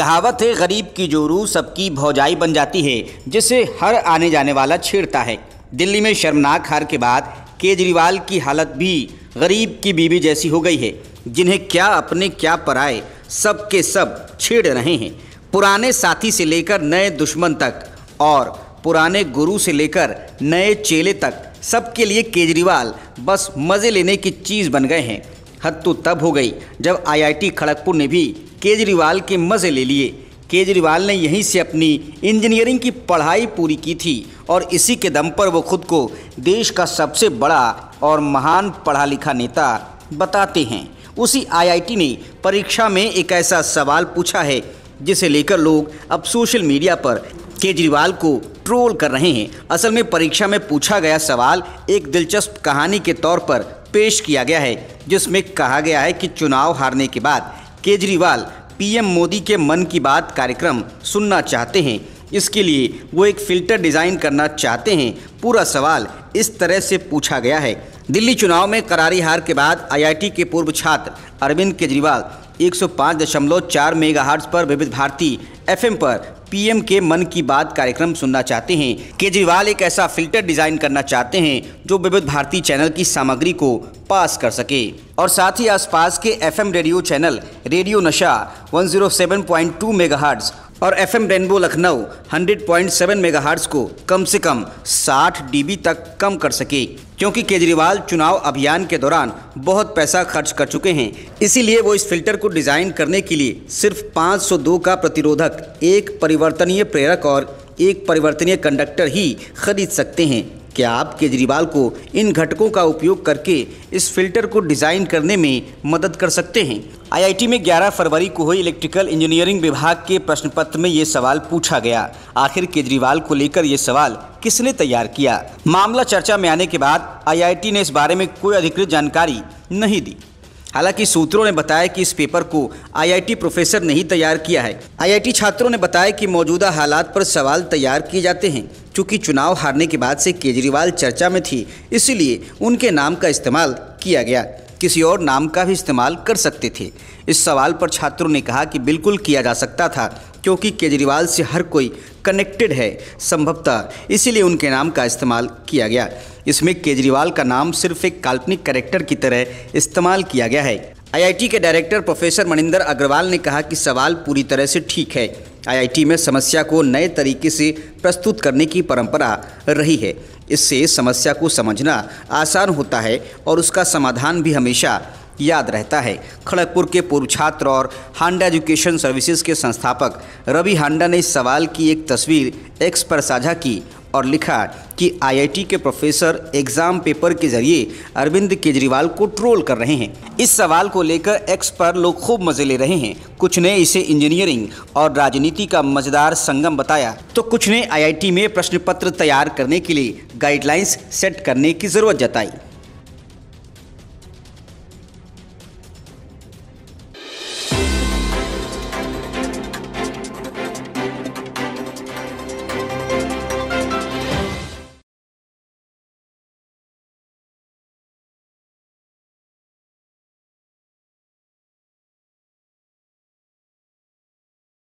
कहावत है, गरीब की जोरू सबकी भौजाई बन जाती है, जिसे हर आने जाने वाला छेड़ता है। दिल्ली में शर्मनाक हार के बाद केजरीवाल की हालत भी गरीब की बीवी जैसी हो गई है, जिन्हें क्या अपने क्या पराए सब के सब छेड़ रहे हैं। पुराने साथी से लेकर नए दुश्मन तक और पुराने गुरु से लेकर नए चेले तक सबके लिए केजरीवाल बस मज़े लेने की चीज़ बन गए हैं। हद तो तब हो गई जब IIT खड़गपुर ने भी केजरीवाल के मज़े ले लिए। केजरीवाल ने यहीं से अपनी इंजीनियरिंग की पढ़ाई पूरी की थी और इसी के दम पर वो खुद को देश का सबसे बड़ा और महान पढ़ा लिखा नेता बताते हैं। उसी IIT ने परीक्षा में एक ऐसा सवाल पूछा है जिसे लेकर लोग अब सोशल मीडिया पर केजरीवाल को ट्रोल कर रहे हैं। असल में परीक्षा में पूछा गया सवाल एक दिलचस्प कहानी के तौर पर पेश किया गया है, जिसमें कहा गया है कि चुनाव हारने के बाद केजरीवाल PM मोदी के मन की बात कार्यक्रम सुनना चाहते हैं। इसके लिए वो एक फ़िल्टर डिज़ाइन करना चाहते हैं। पूरा सवाल इस तरह से पूछा गया है। दिल्ली चुनाव में करारी हार के बाद IIT के पूर्व छात्र अरविंद केजरीवाल 105.4 मेगाहर्ट्ज़ पर विविध भारती FM पर PM के मन की बात कार्यक्रम सुनना चाहते हैं। केजरीवाल एक ऐसा फ़िल्टर डिज़ाइन करना चाहते हैं जो विविध भारती चैनल की सामग्री को पास कर सके और साथ ही आसपास के FM रेडियो चैनल रेडियो नशा 107.2 मेगाहर्ट्ज़ और FM रेनबो लखनऊ 100.7 मेगाहर्ट्ज़ को कम से कम 60 dB तक कम कर सके, क्योंकि केजरीवाल चुनाव अभियान के दौरान बहुत पैसा खर्च कर चुके हैं। इसीलिए वो इस फिल्टर को डिज़ाइन करने के लिए सिर्फ 502 का प्रतिरोधक, एक परिवर्तनीय प्रेरक और एक परिवर्तनीय कंडक्टर ही खरीद सकते हैं। क्या आप केजरीवाल को इन घटकों का उपयोग करके इस फिल्टर को डिज़ाइन करने में मदद कर सकते हैं? IIT में 11 फरवरी को हुई इलेक्ट्रिकल इंजीनियरिंग विभाग के प्रश्न पत्र में ये सवाल पूछा गया। आखिर केजरीवाल को लेकर ये सवाल किसने तैयार किया? मामला चर्चा में आने के बाद IIT ने इस बारे में कोई अधिकृत जानकारी नहीं दी। हालांकि सूत्रों ने बताया कि इस पेपर को IIT प्रोफेसर ने ही तैयार किया है। IIT छात्रों ने बताया कि मौजूदा हालात पर सवाल तैयार किए जाते हैं। चूँकि चुनाव हारने के बाद से केजरीवाल चर्चा में थी, इसलिए उनके नाम का इस्तेमाल किया गया। किसी और नाम का भी इस्तेमाल कर सकते थे। इस सवाल पर छात्रों ने कहा कि बिल्कुल किया जा सकता था, क्योंकि केजरीवाल से हर कोई कनेक्टेड है संभवतः, इसीलिए उनके नाम का इस्तेमाल किया गया। इसमें केजरीवाल का नाम सिर्फ एक काल्पनिक कैरेक्टर की तरह इस्तेमाल किया गया है। IIT के डायरेक्टर प्रोफेसर मनिंदर अग्रवाल ने कहा कि सवाल पूरी तरह से ठीक है। IIT में समस्या को नए तरीके से प्रस्तुत करने की परंपरा रही है। इससे समस्या को समझना आसान होता है और उसका समाधान भी हमेशा याद रहता है। खड़गपुर के पूर्व छात्र और हांडा एजुकेशन सर्विसेज के संस्थापक रवि हांडा ने इस सवाल की एक तस्वीर X पर साझा की और लिखा कि IIT के प्रोफेसर एग्ज़ाम पेपर के जरिए अरविंद केजरीवाल को ट्रोल कर रहे हैं। इस सवाल को लेकर X पर लोग खूब मज़े ले रहे हैं। कुछ ने इसे इंजीनियरिंग और राजनीति का मज़ेदार संगम बताया, तो कुछ ने IIT में प्रश्न पत्र तैयार करने के लिए गाइडलाइंस सेट करने की ज़रूरत जताई।